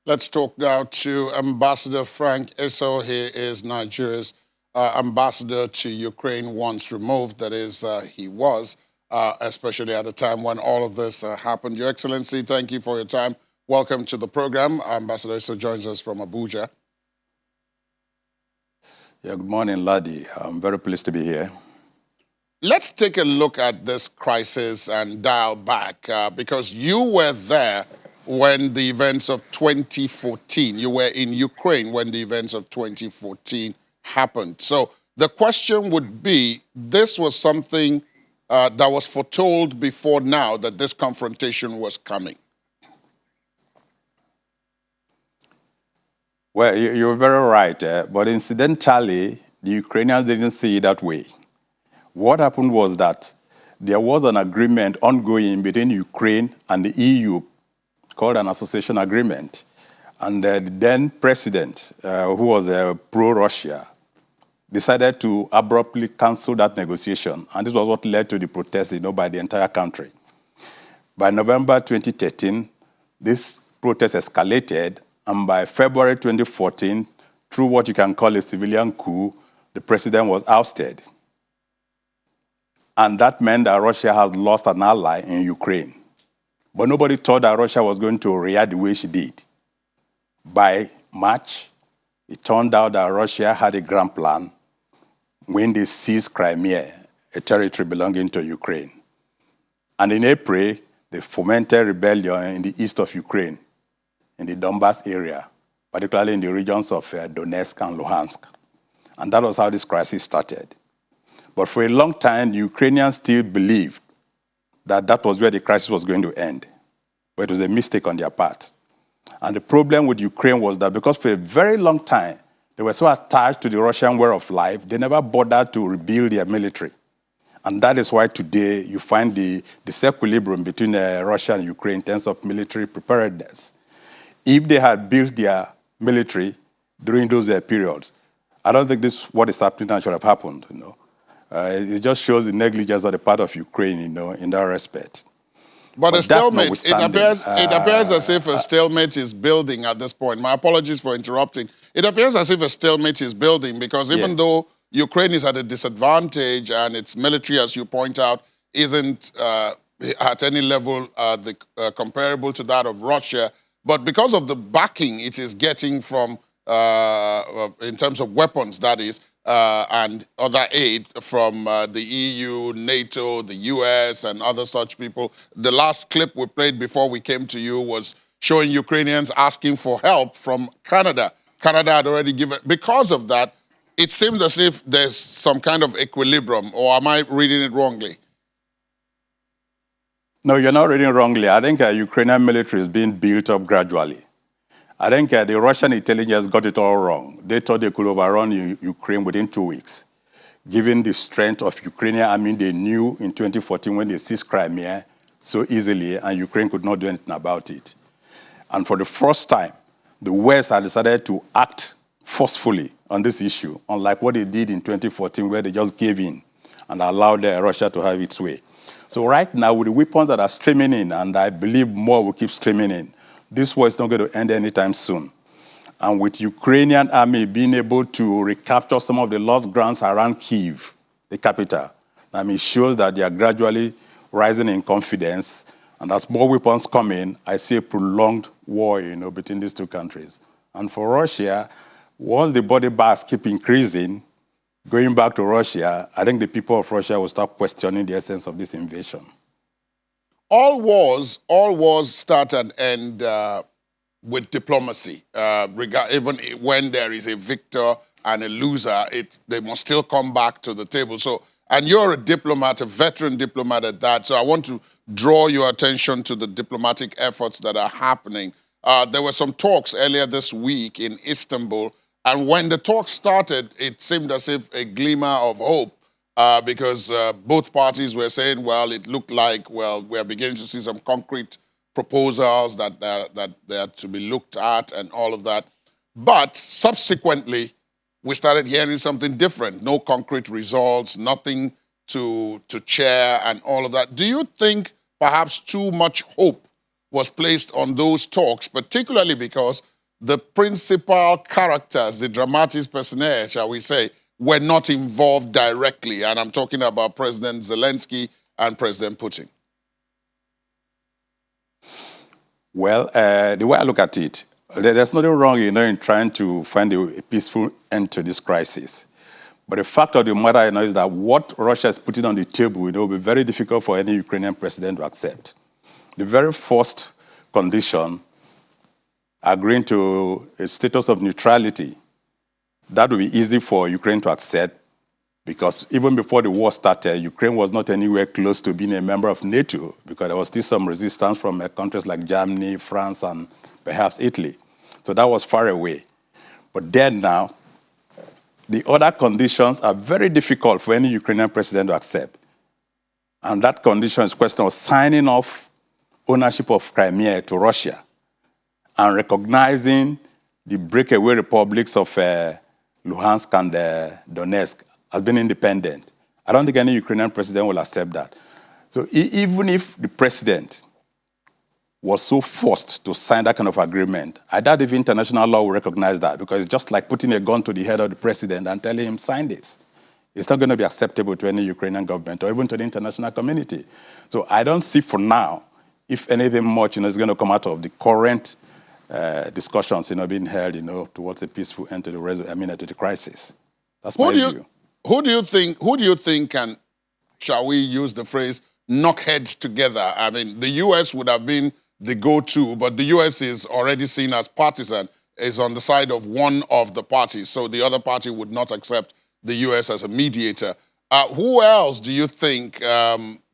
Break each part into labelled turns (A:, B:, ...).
A: Let's talk now to Ambassador Frank Eso. He is Nigeria's ambassador to Ukraine once removed. That is, he was, especially at the time when all of this happened. Your Excellency, thank you for your time. Welcome to the program. Ambassador Eso joins us from Abuja.
B: Yeah, good morning, Ladi. I'm very pleased to be here.
A: Let's take a look at this crisis and dial back because you were there when the events of 2014, you were in Ukraine when the events of 2014 happened. So the question would be, this was something that was foretold before now that this confrontation was coming.
B: Well, you're very right, but incidentally, the Ukrainians didn't see it that way. What happened was that there was an agreement ongoing between Ukraine and the EU called an association agreement. And the then president, who was pro-Russia, decided to abruptly cancel that negotiation. And this was what led to the protests, by the entire country. By November 2013, this protest escalated, and by February 2014, through what you can call a civilian coup, the president was ousted. And that meant that Russia has lost an ally in Ukraine. But nobody thought that Russia was going to react the way she did. By March, it turned out that Russia had a grand plan when they seized Crimea, a territory belonging to Ukraine. And in April, they fomented rebellion in the east of Ukraine, in the Donbas area, particularly in the regions of Donetsk and Luhansk. And that was how this crisis started. But for a long time, the Ukrainians still believed that that was where the crisis was going to end. But it was a mistake on their part. And the problem with Ukraine was that because for a very long time, they were so attached to the Russian way of life, they never bothered to rebuild their military. And that is why today you find the disequilibrium between Russia and Ukraine in terms of military preparedness. If they had built their military during those periods, I don't think this what is happening now should have happened. It just shows the negligence on the part of Ukraine, in that respect.
A: But a stalemate, it appears as if a stalemate is building at this point. My apologies for interrupting. It appears as if a stalemate is building because even though Ukraine is at a disadvantage and its military, as you point out, isn't at any level comparable to that of Russia, but because of the backing it is getting from, in terms of weapons, that is, and other aid from the EU, NATO, the US, and other such people. The last clip we played before we came to you was showing Ukrainians asking for help from Canada. Canada had already given. Because of that, it seemed as if there's some kind of equilibrium, or am I reading it wrongly?
B: No, you're not reading wrongly. I think Ukrainian military is being built up gradually. I think the Russian intelligence got it all wrong. They thought they could overrun Ukraine within 2 weeks. Given the strength of Ukrainian army, they knew in 2014 when they seized Crimea so easily, and Ukraine could not do anything about it. And for the first time, the West had decided to act forcefully on this issue, unlike what they did in 2014, where they just gave in and allowed Russia to have its way. So right now, with the weapons that are streaming in, and I believe more will keep streaming in, this war is not going to end anytime soon. And with Ukrainian army being able to recapture some of the lost grounds around Kyiv, the capital, it shows that they are gradually rising in confidence. And as more weapons come in, I see a prolonged war, between these two countries. And for Russia, once the body bags keep increasing, going back to Russia, I think the people of Russia will start questioning the essence of this invasion.
A: All wars start and end with diplomacy. Even when there is a victor and a loser, they must still come back to the table. So, and you're a diplomat, a veteran diplomat at that. So I want to draw your attention to the diplomatic efforts that are happening. There were some talks earlier this week in Istanbul, and when the talks started, it seemed as if a glimmer of hope. Because both parties were saying, well, it looked like, well, we're beginning to see some concrete proposals that they had to be looked at and all of that. But subsequently, we started hearing something different. No concrete results, nothing to chair and all of that. Do you think perhaps too much hope was placed on those talks, particularly because the principal characters, the dramatis personae, shall we say, were not involved directly. And I'm talking about President Zelensky and President Putin.
B: Well, the way I look at it, there's nothing wrong, in trying to find a peaceful end to this crisis. But the fact of the matter, is that what Russia is putting on the table, will be very difficult for any Ukrainian president to accept. The very first condition, agreeing to a status of neutrality, that would be easy for Ukraine to accept, because even before the war started, Ukraine was not anywhere close to being a member of NATO, because there was still some resistance from countries like Germany, France, and perhaps Italy. So that was far away. But then now, the other conditions are very difficult for any Ukrainian president to accept. And that condition is a question of signing off ownership of Crimea to Russia and recognizing the breakaway republics of Luhansk and Donetsk as being independent. I don't think any Ukrainian president will accept that. So even if the president was so forced to sign that kind of agreement, I doubt if international law will recognize that, because it's just like putting a gun to the head of the president and telling him, sign this. It's not going to be acceptable to any Ukrainian government or even to the international community. So I don't see for now, if anything much is going to come out of the current discussions being held towards a peaceful end to the crisis. That's my view.
A: Who do you think can, shall we use the phrase, knock heads together? I mean, the U.S. would have been the go-to, but the U.S. is already seen as partisan, is on the side of one of the parties, so the other party would not accept the U.S. as a mediator. Who else do you think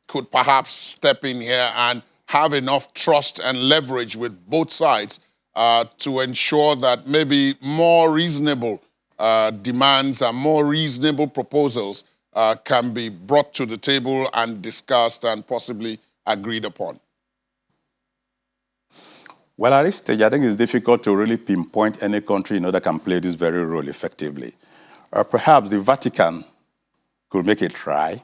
A: could perhaps step in here and have enough trust and leverage with both sides to ensure that maybe more reasonable demands and more reasonable proposals can be brought to the table and discussed and possibly agreed upon?
B: Well, at this stage, I think it's difficult to really pinpoint any country that can play this very role effectively. Perhaps the Vatican could make a try,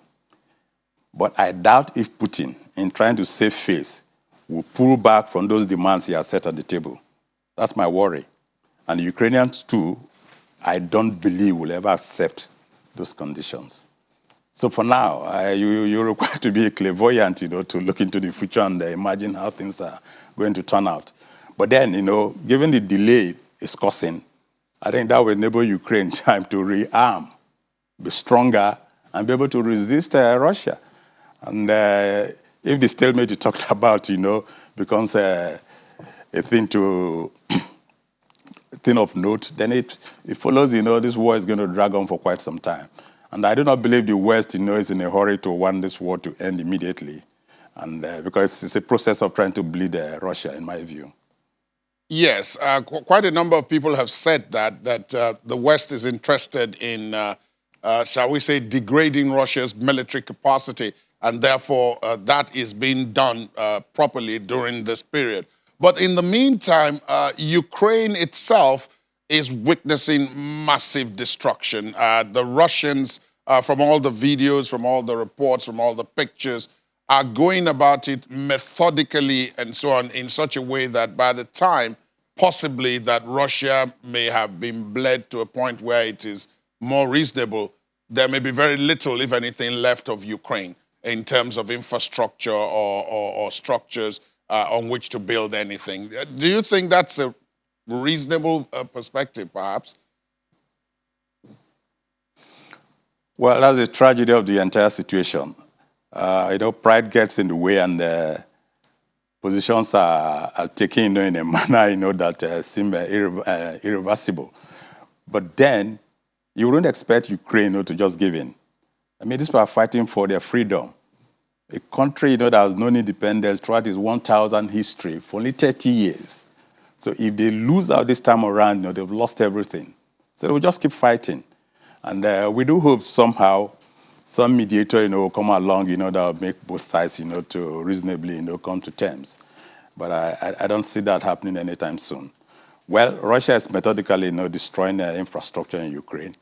B: but I doubt if Putin, in trying to save face, will pull back from those demands he has set on the table. That's my worry. And the Ukrainians, too, I don't believe will ever accept those conditions. So for now, you're required to be a clairvoyant, to look into the future and imagine how things are going to turn out. But then, given the delay it's causing, I think that will enable Ukraine time to rearm, be stronger, and be able to resist Russia. And if the stalemate you talked about, becomes a thing of note, then it follows, this war is going to drag on for quite some time. And I do not believe the West, is in a hurry to want this war to end immediately, and because it's a process of trying to bleed Russia, in my view.
A: Yes, quite a number of people have said that the West is interested in, shall we say, degrading Russia's military capacity, and therefore that is being done properly during this period. But in the meantime, Ukraine itself is witnessing massive destruction. The Russians, from all the videos, from all the reports, from all the pictures, are going about it methodically and so on in such a way that by the time possibly that Russia may have been bled to a point where it is more reasonable, there may be very little, if anything, left of Ukraine in terms of infrastructure or structures on which to build anything. Do you think that's a reasonable perspective, perhaps?
B: Well, that's the tragedy of the entire situation. Pride gets in the way, and positions are taken in a manner that seem irreversible. But then you wouldn't expect Ukraine to just give in. I mean, these people are fighting for their freedom. A country that has known independence throughout its 1,000 history for only 30 years. So if they lose out this time around, they've lost everything. So they will just keep fighting. And we do hope somehow some mediator, will come along, that will make both sides, to reasonably, come to terms. But I don't see that happening anytime soon. Well, Russia is methodically, destroying their infrastructure in Ukraine.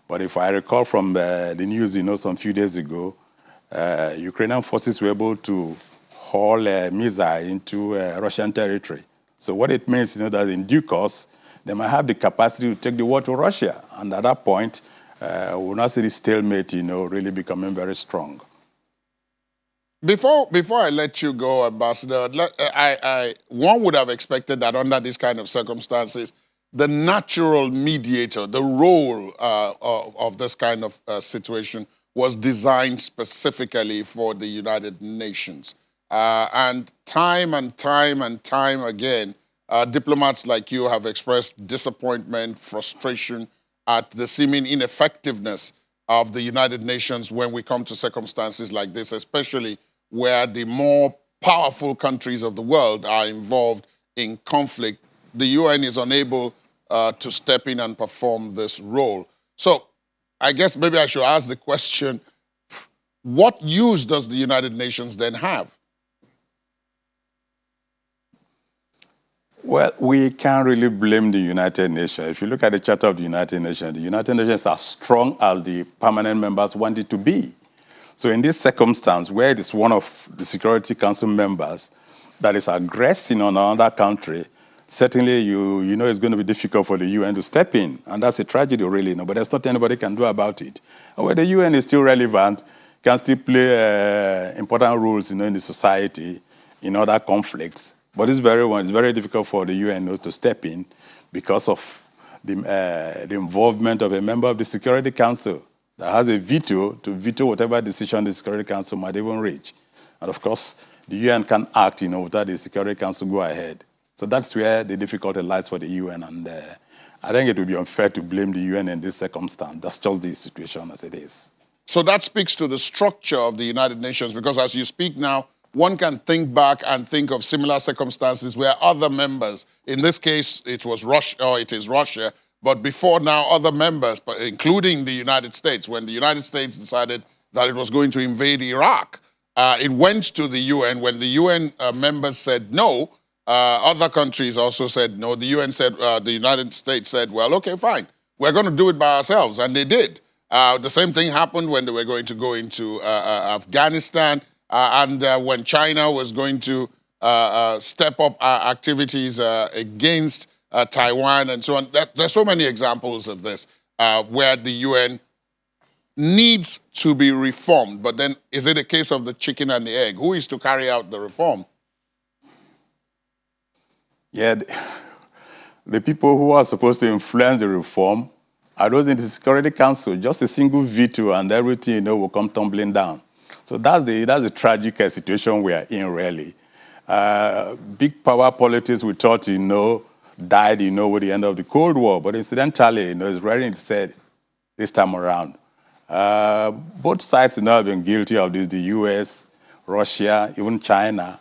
B: But if I recall from the news, some few days ago, Ukrainian forces were able to haul a missile into Russian territory. So what it means, that in due course, they might have the capacity to take the war to Russia. And at that point, we'll not see the stalemate, really becoming very strong.
A: Before I let you go, Ambassador, one would have expected that under these kind of circumstances, the natural mediator, the role of this kind of situation was designed specifically for the United Nations. And time again, diplomats like you have expressed disappointment, frustration at the seeming ineffectiveness of the United Nations when we come to circumstances like this, especially where the more powerful countries of the world are involved in conflict. The UN is unable to step in and perform this role. So I guess maybe I should ask the question, what use does the United Nations then have?
B: Well, we can't really blame the United Nations. If you look at the Charter of the United Nations are strong as the permanent members want it to be. So in this circumstance, where it is one of the Security Council members that is aggressing on another country, certainly you know it's going to be difficult for the UN to step in. And that's a tragedy, really, but there's not anybody can do about it. Where the UN is still relevant, can still play important roles in the society, in other conflicts. But it's very difficult for the UN to step in because of the involvement of a member of the Security Council that has a veto to veto whatever decision the Security Council might even reach. And of course, the UN can act, without the Security Council go ahead. So that's where the difficulty lies for the UN. And I think it would be unfair to blame the UN in this circumstance. That's just the situation as it is.
A: So that speaks to the structure of the United Nations, because as you speak now, one can think back and think of similar circumstances where other members, in this case, it was Russia, or it is Russia, but before now, other members, including the United States, when the United States decided that it was going to invade Iraq, it went to the UN. When the UN members said no, other countries also said no. The UN said, the United States said, well, okay, fine. We're going to do it by ourselves, and they did. The same thing happened when they were going to go into Afghanistan, and when China was going to step up activities against Taiwan and so on. There's so many examples of this where the UN needs to be reformed. But then is it a case of the chicken and the egg? Who is to carry out the reform?
B: Yeah, the people who are supposed to influence the reform are those in the Security Council. Just a single veto and everything, will come tumbling down. So that's the tragic situation we are in, really. Big power politics, we thought, died, with the end of the Cold War. But incidentally, it's rarely said this time around. Both sides have been guilty of this, the US, Russia, even China.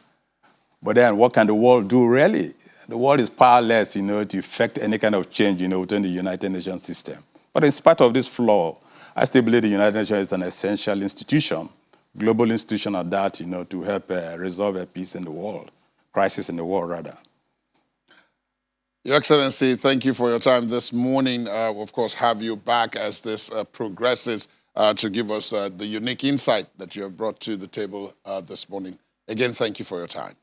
B: But then what can the world do, really? The world is powerless, to effect any kind of change, within the United Nations system. But in spite of this flaw, I still believe the United Nations is an essential institution, global institution at that, to help resolve a peace in the world, crisis in the world, rather.
A: Your Excellency, thank you for your time this morning. Of course, have you back as this progresses to give us the unique insight that you have brought to the table this morning. Again, thank you for your time.